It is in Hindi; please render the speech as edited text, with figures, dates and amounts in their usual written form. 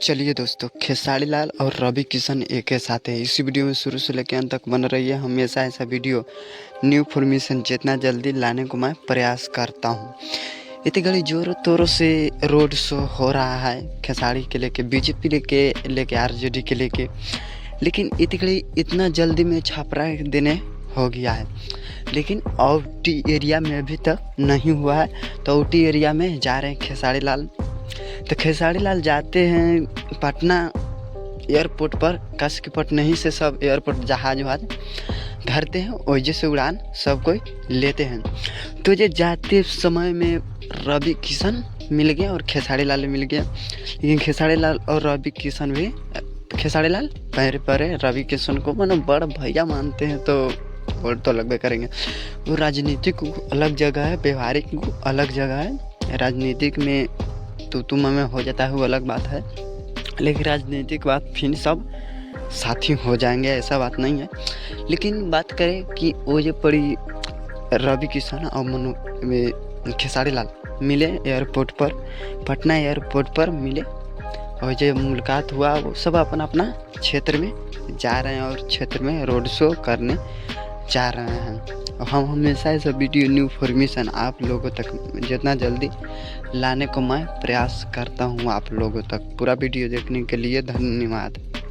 चलिए दोस्तों, खेसारी लाल और रवि किशन एक ही साथ है। इसी वीडियो में शुरू से लेकर अंत तक बन रही है। हमेशा ऐसा वीडियो न्यू इन्फॉर्मेशन जितना जल्दी लाने को मैं प्रयास करता हूँ। इतनी घड़ी जोरों तोरों से रोड शो हो रहा है खेसारी के लेके, बीजेपी लेके आरजेडी के लेके, लेकिन इतनी घड़ी इतना जल्दी में छापरा देने हो गया है। लेकिन औटी एरिया में अभी तक नहीं हुआ है, तो औटी एरिया में जा रहे हैं खेसारी लाल। तो खेसारी लाल जाते हैं पटना एयरपोर्ट पर, कस के पटना ही से सब एयरपोर्ट जहाज वहाज धरते हैं, वजह से उड़ान सब कोई लेते हैं। तो ये जाते समय में रवि किशन मिल गए और खेसारी लाल मिल गया। लेकिन खेसारी लाल और रवि किशन भी, खेसारी लाल पहले पहले रवि किशन को मानो बड़ भैया मानते हैं, तो वोट तो लगभग करेंगे। वो राजनीतिक अलग जगह है, व्यवहारिक अलग जगह है। राजनीतिक में तो में हो जाता है, वो अलग बात है। लेकिन राजनीतिक बात फिर सब साथी हो जाएंगे, ऐसा बात नहीं है। लेकिन बात करें कि वो जो पड़ी रवि किशन और खेसारी लाल मिले एयरपोर्ट पर, पटना एयरपोर्ट पर मिले, और जो मुलाकात हुआ वो सब अपना अपना क्षेत्र में जा रहे हैं और क्षेत्र में रोड शो करने जा रहे हैं। हम हमेशा ऐसा वीडियो न्यू इन्फॉर्मेशन आप लोगों तक जितना जल्दी लाने को मैं प्रयास करता हूँ आप लोगों तक। पूरा वीडियो देखने के लिए धन्यवाद।